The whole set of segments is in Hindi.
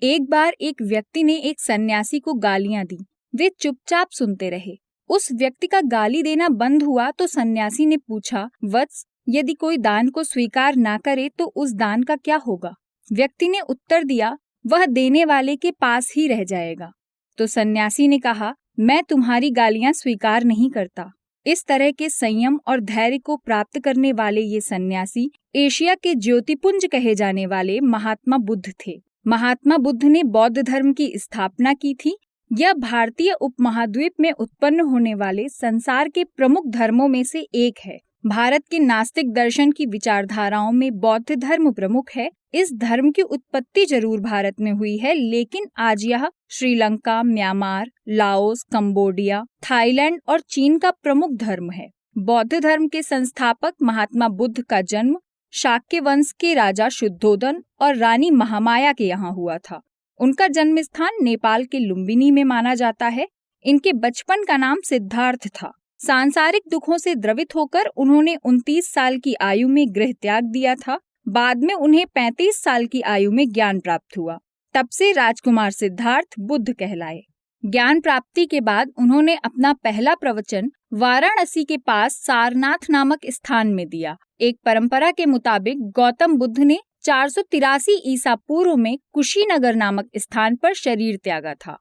एक बार एक व्यक्ति ने एक सन्यासी को गालियां दी। वे चुपचाप सुनते रहे। उस व्यक्ति का गाली देना बंद हुआ तो सन्यासी ने पूछा, वत्स, यदि कोई दान को स्वीकार ना करे तो उस दान का क्या होगा? व्यक्ति ने उत्तर दिया, वह देने वाले के पास ही रह जाएगा। तो सन्यासी ने कहा, मैं तुम्हारी गालियां स्वीकार नहीं करता। इस तरह के संयम और धैर्य को प्राप्त करने वाले ये सन्यासी एशिया के ज्योतिपुंज कहे जाने वाले महात्मा बुद्ध थे। महात्मा बुद्ध ने बौद्ध धर्म की स्थापना की थी। यह भारतीय उपमहाद्वीप में उत्पन्न होने वाले संसार के प्रमुख धर्मों में से एक है। भारत के नास्तिक दर्शन की विचारधाराओं में बौद्ध धर्म प्रमुख है। इस धर्म की उत्पत्ति जरूर भारत में हुई है, लेकिन आज यह Sri Lanka, Myanmar, Laos, Cambodia, Thailand और चीन का प्रमुख धर्म है। बौद्ध धर्म के संस्थापक महात्मा बुद्ध का जन्म शाक्य वंश के राजा शुद्धोदन और रानी महामाया के यहाँ हुआ था। उनका जन्म स्थान नेपाल के लुम्बिनी में माना जाता है। इनके बचपन का नाम सिद्धार्थ था। सांसारिक दुखों से द्रवित होकर उन्होंने 29 साल की आयु में गृह त्याग दिया था। बाद में उन्हें 35 साल की आयु में ज्ञान प्राप्त हुआ। तब से राजकुमार सिद्धार्थ बुद्ध कहलाए। ज्ञान प्राप्ति के बाद उन्होंने अपना पहला प्रवचन वाराणसी के पास सारनाथ नामक स्थान में दिया। एक परंपरा के मुताबिक गौतम बुद्ध ने 483 ईसा पूर्व में कुशीनगर नामक स्थान पर शरीर त्यागा था।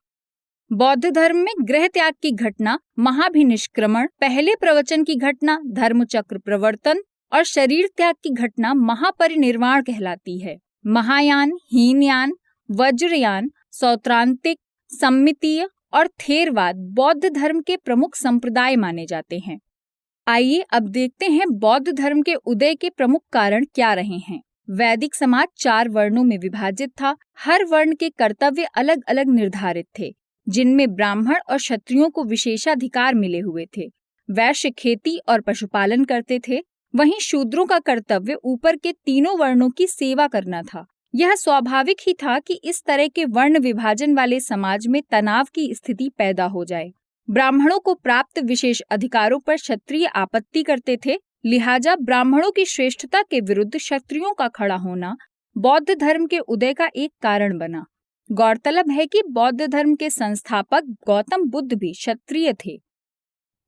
बौद्ध धर्म में गृह त्याग की घटना महाभिनिष्क्रमण, पहले प्रवचन की घटना धर्मचक्र प्रवर्तन और शरीर त्याग की घटना महापरिनिर्वाण कहलाती है। महायान, हीनयान, वज्रयान, सौत्रांतिक, सम्मितीय और थेरवाद बौद्ध धर्म के प्रमुख संप्रदाय माने जाते हैं। आइए अब देखते हैं बौद्ध धर्म के उदय के प्रमुख कारण क्या रहे हैं। वैदिक समाज 4 वर्णों में विभाजित था। हर वर्ण के कर्तव्य अलग अलग निर्धारित थे, जिनमें ब्राह्मण और क्षत्रियों को विशेषाधिकार मिले हुए थे। वैश्य खेती और पशुपालन करते थे। वहीं शूद्रों का कर्तव्य ऊपर के तीनों वर्णों की सेवा करना था। यह स्वाभाविक ही था कि इस तरह के वर्ण विभाजन वाले समाज में तनाव की स्थिति पैदा हो जाए। ब्राह्मणों को प्राप्त विशेष अधिकारों पर क्षत्रिय आपत्ति करते थे, लिहाजा ब्राह्मणों की श्रेष्ठता के विरुद्ध क्षत्रियों का खड़ा होना बौद्ध धर्म के उदय का एक कारण बना। गौरतलब है कि बौद्ध धर्म के संस्थापक गौतम बुद्ध भी क्षत्रिय थे।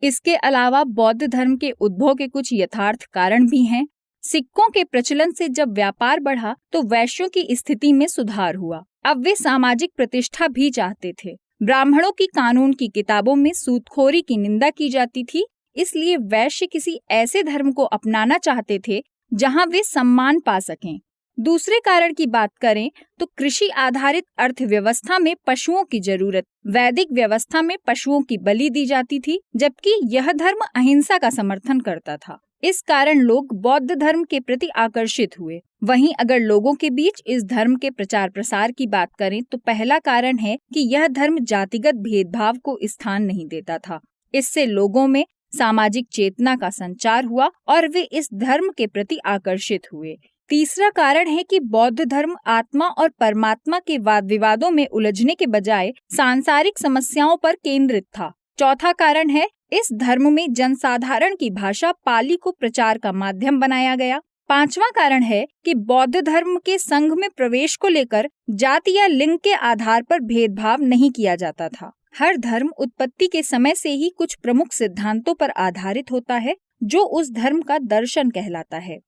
इसके अलावा बौद्ध धर्म के उद्भव के कुछ यथार्थ कारण भी हैं। सिक्कों के प्रचलन से जब व्यापार बढ़ा तो वैश्यों की स्थिति में सुधार हुआ। अब वे सामाजिक प्रतिष्ठा भी चाहते थे। ब्राह्मणों की कानून की किताबों में सूदखोरी की निंदा की जाती थी, इसलिए वैश्य किसी ऐसे धर्म को अपनाना चाहते थे जहां वे सम्मान पा सकें। दूसरे कारण की बात करें तो कृषि आधारित अर्थव्यवस्था में पशुओं की जरूरत। वैदिक व्यवस्था में पशुओं की बलि दी जाती थी, जबकि यह धर्म अहिंसा का समर्थन करता था। इस कारण लोग बौद्ध धर्म के प्रति आकर्षित हुए। वहीं अगर लोगों के बीच इस धर्म के प्रचार प्रसार की बात करें तो पहला कारण है कि यह धर्म जातिगत भेदभाव को स्थान नहीं देता था। इससे लोगों में सामाजिक चेतना का संचार हुआ और वे इस धर्म के प्रति आकर्षित हुए। तीसरा कारण है कि बौद्ध धर्म आत्मा और परमात्मा के वाद विवादों में उलझने के बजाय सांसारिक समस्याओं पर केंद्रित था। चौथा कारण है इस धर्म में जनसाधारण की भाषा पाली को प्रचार का माध्यम बनाया गया। पांचवा कारण है कि बौद्ध धर्म के संघ में प्रवेश को लेकर जाति या लिंग के आधार पर भेदभाव नहीं किया जाता था। हर धर्म उत्पत्ति के समय से ही कुछ प्रमुख सिद्धांतों पर आधारित होता है, जो उस धर्म का दर्शन कहलाता है।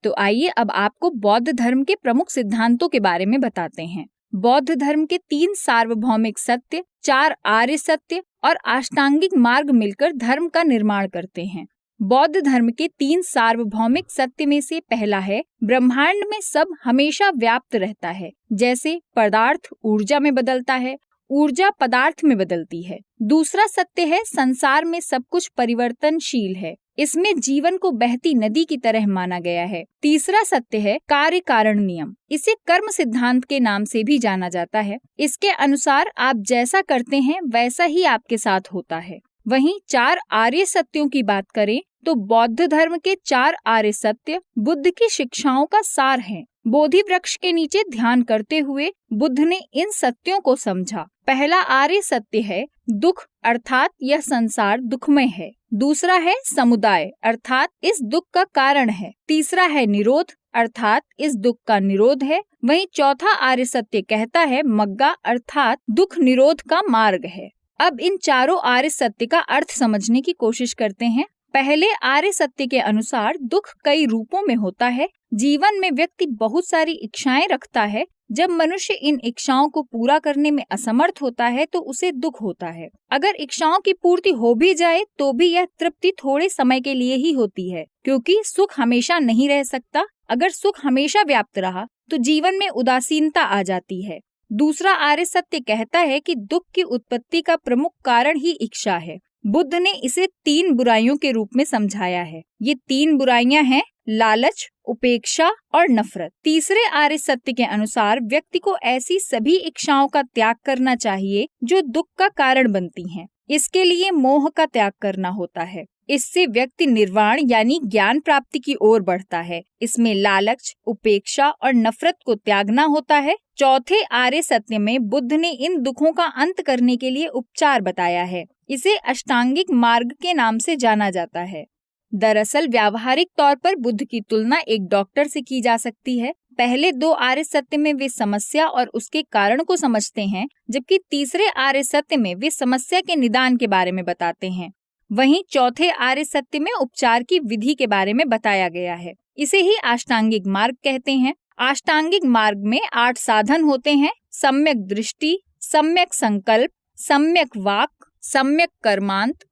तो आइए अब आपको बौद्ध धर्म के प्रमुख सिद्धांतों के बारे में बताते हैं। बौद्ध धर्म के 3 सार्वभौमिक सत्य, 4 आर्य सत्य और अष्टांगिक मार्ग मिलकर धर्म का निर्माण करते हैं। बौद्ध धर्म के 3 सार्वभौमिक सत्य में से पहला है ब्रह्मांड में सब हमेशा व्याप्त रहता है। जैसे पदार्थ ऊर्जा में बदलता है, ऊर्जा पदार्थ में बदलती है। दूसरा सत्य है संसार में सब कुछ परिवर्तनशील है, इसमें जीवन को बहती नदी की तरह माना गया है। तीसरा सत्य है कार्य कारण नियम, इसे कर्म सिद्धांत के नाम से भी जाना जाता है। इसके अनुसार आप जैसा करते हैं वैसा ही आपके साथ होता है। वहीं 4 आर्य सत्यों की बात करें तो बौद्ध धर्म के 4 आर्य सत्य बुद्ध की शिक्षाओं का सार हैं। बोधि वृक्ष के नीचे ध्यान करते हुए बुद्ध ने इन सत्यों को समझा। पहला आर्य सत्य है दुख, अर्थात यह संसार दुखमय है। दूसरा है समुदाय, अर्थात इस दुख का कारण है। तीसरा है निरोध, अर्थात इस दुख का निरोध है। वहीं चौथा आर्य सत्य कहता है मग्गा अर्थात दुख निरोध का मार्ग है। अब इन चारों आर्य सत्य का अर्थ समझने की कोशिश करते हैं। पहले आर्य सत्य के अनुसार दुख कई रूपों में होता है। जीवन में व्यक्ति बहुत सारी इच्छाएं रखता है। जब मनुष्य इन इच्छाओं को पूरा करने में असमर्थ होता है तो उसे दुख होता है। अगर इच्छाओं की पूर्ति हो भी जाए तो भी यह तृप्ति थोड़े समय के लिए ही होती है, क्योंकि सुख हमेशा नहीं रह सकता। अगर सुख हमेशा व्याप्त रहा तो जीवन में उदासीनता आ जाती है। दूसरा आर्य सत्य कहता है कि दुख की उत्पत्ति का प्रमुख कारण ही इच्छा है। बुद्ध ने इसे 3 बुराइयों के रूप में समझाया है। ये 3 बुराइयां हैं लालच, उपेक्षा और नफरत। तीसरे आर्य सत्य के अनुसार व्यक्ति को ऐसी सभी इच्छाओं का त्याग करना चाहिए जो दुख का कारण बनती हैं। इसके लिए मोह का त्याग करना होता है। इससे व्यक्ति निर्वाण यानी ज्ञान प्राप्ति की ओर बढ़ता है। इसमें लालच, उपेक्षा और नफरत को त्यागना होता है। चौथे आर्य सत्य में बुद्ध ने इन दुखों का अंत करने के लिए उपचार बताया है। इसे अष्टांगिक मार्ग के नाम से जाना जाता है। दरअसल व्यावहारिक तौर पर बुद्ध की तुलना एक डॉक्टर से की जा सकती है। पहले 2 आर्य सत्य में वे समस्या और उसके कारण को समझते हैं, जबकि तीसरे आर्य सत्य में वे समस्या के निदान के बारे में बताते हैं। वहीं चौथे आर्य सत्य में उपचार की विधि के बारे में बताया गया है। इसे ही अष्टांगिक मार्ग कहते हैं। अष्टांगिक मार्ग में 8 साधन होते हैं। सम्यक दृष्टि, सम्यक संकल्प, सम्यक वाक, सम्यक कर्मांत,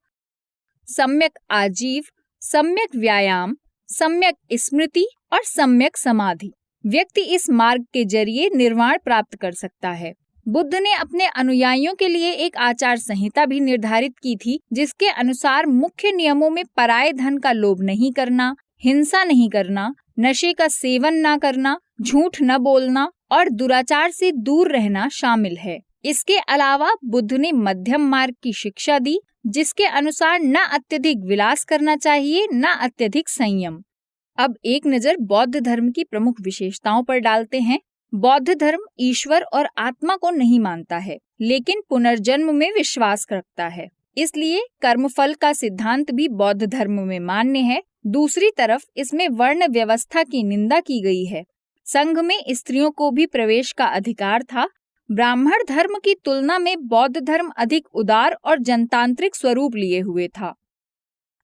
सम्यक आजीव, सम्यक व्यायाम, सम्यक स्मृति और सम्यक समाधि। व्यक्ति इस मार्ग के जरिए निर्वाण प्राप्त कर सकता है। बुद्ध ने अपने अनुयायियों के लिए एक आचार संहिता भी निर्धारित की थी, जिसके अनुसार मुख्य नियमों में पराये धन का लोभ नहीं करना, हिंसा नहीं करना, नशे का सेवन न करना, झूठ न बोलना और दुराचार से दूर रहना शामिल है। इसके अलावा बुद्ध ने मध्यम मार्ग की शिक्षा दी, जिसके अनुसार न अत्यधिक विलास करना चाहिए न अत्यधिक संयम। अब एक नजर बौद्ध धर्म की प्रमुख विशेषताओं पर डालते हैं। बौद्ध धर्म ईश्वर और आत्मा को नहीं मानता है, लेकिन पुनर्जन्म में विश्वास रखता है। इसलिए कर्मफल का सिद्धांत भी बौद्ध धर्म में मान्य है। दूसरी तरफ इसमें वर्ण व्यवस्था की निंदा की गई है। संघ में स्त्रियों को भी प्रवेश का अधिकार था। ब्राह्मण धर्म की तुलना में बौद्ध धर्म अधिक उदार और जनतांत्रिक स्वरूप लिए हुए था।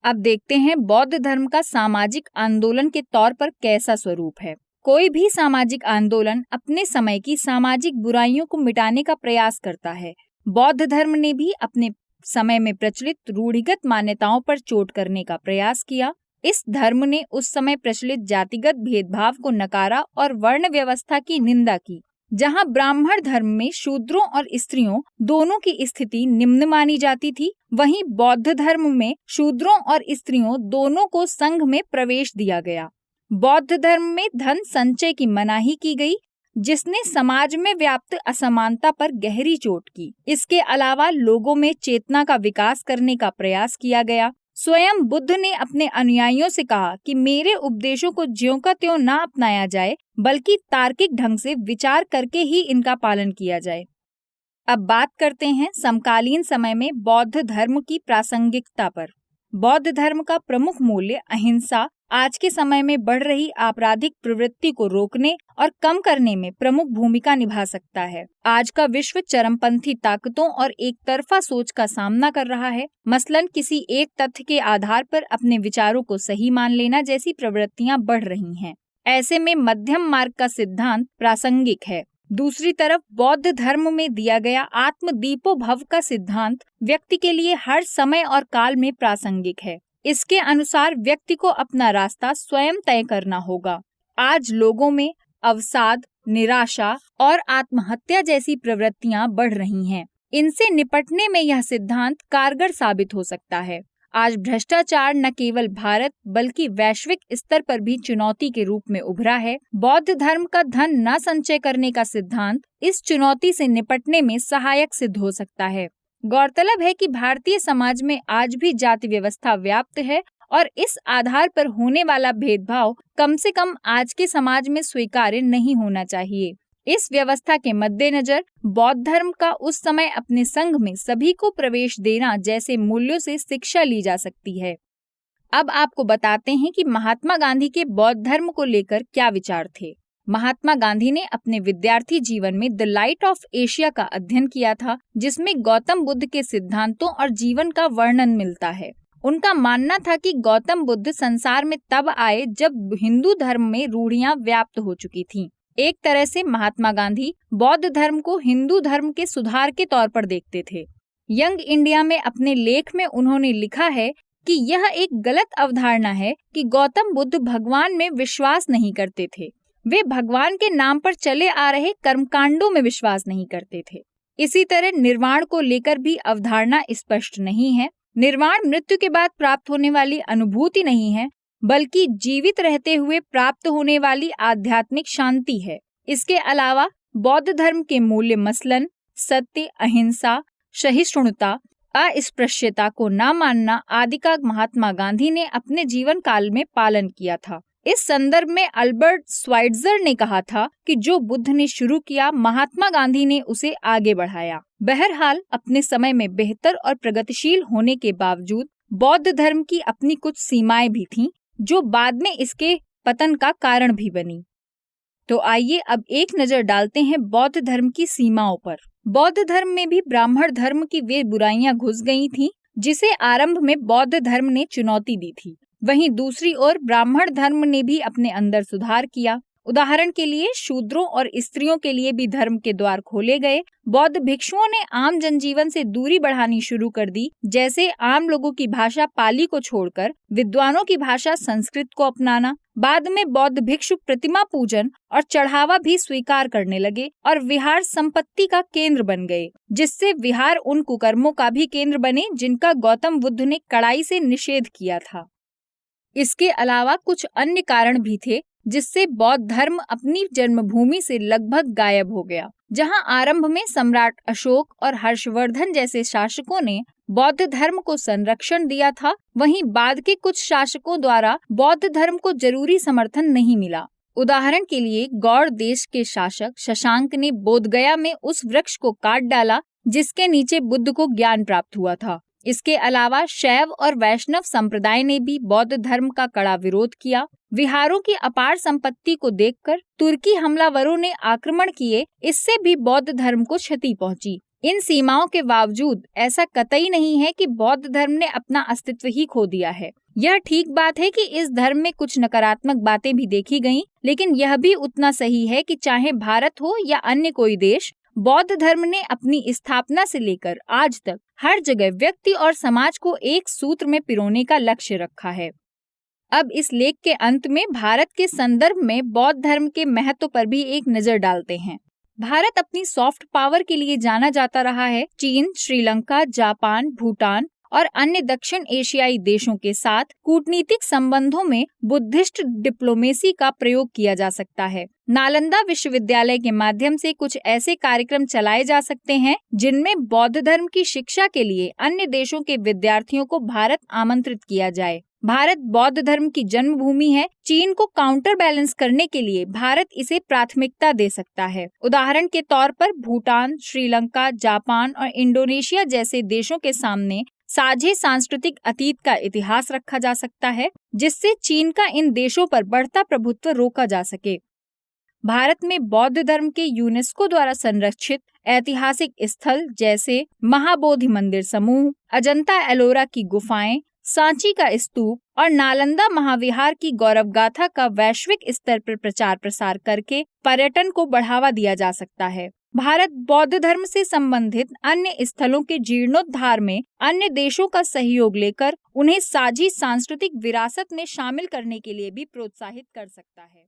अब देखते हैं बौद्ध धर्म का सामाजिक आंदोलन के तौर पर कैसा स्वरूप है। कोई भी सामाजिक आंदोलन अपने समय की सामाजिक बुराइयों को मिटाने का प्रयास करता है। बौद्ध धर्म ने भी अपने समय में प्रचलित रूढ़िगत मान्यताओं पर चोट करने का प्रयास किया। इस धर्म ने उस समय प्रचलित जातिगत भेदभाव को नकारा और वर्ण व्यवस्था की निंदा की। जहां ब्राह्मण धर्म में शूद्रों और स्त्रियों दोनों की स्थिति निम्न मानी जाती थी, वहीं बौद्ध धर्म में शूद्रों और स्त्रियों दोनों को संघ में प्रवेश दिया गया। बौद्ध धर्म में धन संचय की मनाही की गई, जिसने समाज में व्याप्त असमानता पर गहरी चोट की। इसके अलावा लोगों में चेतना का विकास करने का प्रयास किया गया। स्वयं बुद्ध ने अपने अनुयायियों से कहा कि मेरे उपदेशों को ज्यों का त्यों न अपनाया जाए, बल्कि तार्किक ढंग से विचार करके ही इनका पालन किया जाए। अब बात करते हैं समकालीन समय में बौद्ध धर्म की प्रासंगिकता पर। बौद्ध धर्म का प्रमुख मूल्य अहिंसा आज के समय में बढ़ रही आपराधिक प्रवृत्ति को रोकने और कम करने में प्रमुख भूमिका निभा सकता है। आज का विश्व चरमपंथी ताकतों और एक तरफा सोच का सामना कर रहा है। मसलन किसी एक तथ्य के आधार पर अपने विचारों को सही मान लेना जैसी प्रवृत्तियां बढ़ रही हैं। ऐसे में मध्यम मार्ग का सिद्धांत प्रासंगिक है। दूसरी तरफ बौद्ध धर्म में दिया गया आत्म दीपो भव का सिद्धांत व्यक्ति के लिए हर समय और काल में प्रासंगिक है। इसके अनुसार व्यक्ति को अपना रास्ता स्वयं तय करना होगा। आज लोगों में अवसाद, निराशा और आत्महत्या जैसी प्रवृत्तियां बढ़ रही हैं। इनसे निपटने में यह सिद्धांत कारगर साबित हो सकता है। आज भ्रष्टाचार न केवल भारत बल्कि वैश्विक स्तर पर भी चुनौती के रूप में उभरा है। बौद्ध धर्म का धन न संचय करने का सिद्धांत इस चुनौती से निपटने में सहायक सिद्ध हो सकता है। गौरतलब है कि भारतीय समाज में आज भी जाति व्यवस्था व्याप्त है और इस आधार पर होने वाला भेदभाव कम से कम आज के समाज में स्वीकार्य नहीं होना चाहिए। इस व्यवस्था के मद्देनजर बौद्ध धर्म का उस समय अपने संघ में सभी को प्रवेश देना जैसे मूल्यों से शिक्षा ली जा सकती है। अब आपको बताते हैं कि महात्मा गांधी के बौद्ध धर्म को लेकर क्या विचार थे। महात्मा गांधी ने अपने विद्यार्थी जीवन में द लाइट ऑफ एशिया का अध्ययन किया था, जिसमें गौतम बुद्ध के सिद्धांतों और जीवन का वर्णन मिलता है। उनका मानना था कि गौतम बुद्ध संसार में तब आए जब हिंदू धर्म में रूढ़ियां व्याप्त हो चुकी थीं। एक तरह से महात्मा गांधी बौद्ध धर्म को हिंदू धर्म के सुधार के तौर पर देखते थे। यंग इंडिया में अपने लेख में उन्होंने लिखा है कि यह एक गलत अवधारणा है कि गौतम बुद्ध भगवान में विश्वास नहीं करते थे। वे भगवान के नाम पर चले आ रहे कर्मकांडों में विश्वास नहीं करते थे। इसी तरह निर्वाण को लेकर भी अवधारणा स्पष्ट नहीं है। निर्वाण मृत्यु के बाद प्राप्त होने वाली अनुभूति नहीं है, बल्कि जीवित रहते हुए प्राप्त होने वाली आध्यात्मिक शांति है। इसके अलावा बौद्ध धर्म के मूल्य मसलन सत्य, अहिंसा, सहिष्णुता, अस्पृश्यता को न मानना आदि का महात्मा गांधी ने अपने जीवन काल में पालन किया था। इस संदर्भ में अल्बर्ट श्वाइट्जर ने कहा था कि जो बुद्ध ने शुरू किया, महात्मा गांधी ने उसे आगे बढ़ाया। बहरहाल अपने समय में बेहतर और प्रगतिशील होने के बावजूद बौद्ध धर्म की अपनी कुछ सीमाएं भी थीं, जो बाद में इसके पतन का कारण भी बनी। तो आइए अब एक नजर डालते हैं बौद्ध धर्म की सीमाओं पर। बौद्ध धर्म में भी ब्राह्मण धर्म की वे बुराइयां घुस गई थीं, जिसे आरंभ में बौद्ध धर्म ने चुनौती दी थी। वहीं दूसरी ओर ब्राह्मण धर्म ने भी अपने अंदर सुधार किया। उदाहरण के लिए शूद्रों और स्त्रियों के लिए भी धर्म के द्वार खोले गए। बौद्ध भिक्षुओं ने आम जनजीवन से दूरी बढ़ानी शुरू कर दी, जैसे आम लोगों की भाषा पाली को छोड़कर विद्वानों की भाषा संस्कृत को अपनाना। बाद में बौद्ध भिक्षु प्रतिमा पूजन और चढ़ावा भी स्वीकार करने लगे और विहार संपत्ति का केंद्र बन गए, जिससे विहार उन कुकर्मों का भी केंद्र बने जिनका गौतम बुद्ध ने कड़ाई से निषेध किया था। इसके अलावा कुछ अन्य कारण भी थे जिससे बौद्ध धर्म अपनी जन्मभूमि से लगभग गायब हो गया। जहां आरंभ में सम्राट अशोक और हर्षवर्धन जैसे शासकों ने बौद्ध धर्म को संरक्षण दिया था, वहीं बाद के कुछ शासकों द्वारा बौद्ध धर्म को जरूरी समर्थन नहीं मिला। उदाहरण के लिए गौड़ देश के शासक शशांक ने बोधगया में उस वृक्ष को काट डाला जिसके नीचे बुद्ध को ज्ञान प्राप्त हुआ था। इसके अलावा शैव और वैष्णव संप्रदाय ने भी बौद्ध धर्म का कड़ा विरोध किया। विहारों की अपार संपत्ति को देखकर तुर्की हमलावरों ने आक्रमण किए, इससे भी बौद्ध धर्म को क्षति पहुंची। इन सीमाओं के बावजूद ऐसा कतई नहीं है कि बौद्ध धर्म ने अपना अस्तित्व ही खो दिया है। यह ठीक बात है कि इस धर्म में कुछ नकारात्मक बातें भी देखी गईं, लेकिन यह भी उतना सही है कि चाहे भारत हो या अन्य कोई देश, बौद्ध धर्म ने अपनी स्थापना से लेकर आज तक हर जगह व्यक्ति और समाज को एक सूत्र में पिरोने का लक्ष्य रखा है। अब इस लेख के अंत में भारत के संदर्भ में बौद्ध धर्म के महत्व पर भी एक नजर डालते हैं। भारत अपनी सॉफ्ट पावर के लिए जाना जाता रहा है। चीन, श्रीलंका, जापान, भूटान और अन्य दक्षिण एशियाई देशों के साथ कूटनीतिक संबंधों में बुद्धिस्ट डिप्लोमेसी का प्रयोग किया जा सकता है। नालंदा विश्वविद्यालय के माध्यम से कुछ ऐसे कार्यक्रम चलाए जा सकते हैं जिनमें बौद्ध धर्म की शिक्षा के लिए अन्य देशों के विद्यार्थियों को भारत आमंत्रित किया जाए। भारत बौद्ध धर्म की जन्मभूमि है। चीन को काउंटर बैलेंस करने के लिए भारत इसे प्राथमिकता दे सकता है। उदाहरण के तौर पर भूटान, श्रीलंका, जापान और इंडोनेशिया जैसे देशों के सामने साझे सांस्कृतिक अतीत का इतिहास रखा जा सकता है, जिससे चीन का इन देशों पर बढ़ता प्रभुत्व रोका जा सके। भारत में बौद्ध धर्म के यूनेस्को द्वारा संरक्षित ऐतिहासिक स्थल जैसे महाबोधि मंदिर समूह, अजंता एलोरा की गुफाएं, सांची का स्तूप और नालंदा महाविहार की गौरव गाथा का वैश्विक स्तर पर प्रचार प्रसार करके पर्यटन को बढ़ावा दिया जा सकता है। भारत बौद्ध धर्म से संबंधित अन्य स्थलों के जीर्णोद्धार में अन्य देशों का सहयोग लेकर उन्हें साझी सांस्कृतिक विरासत में शामिल करने के लिए भी प्रोत्साहित कर सकता है।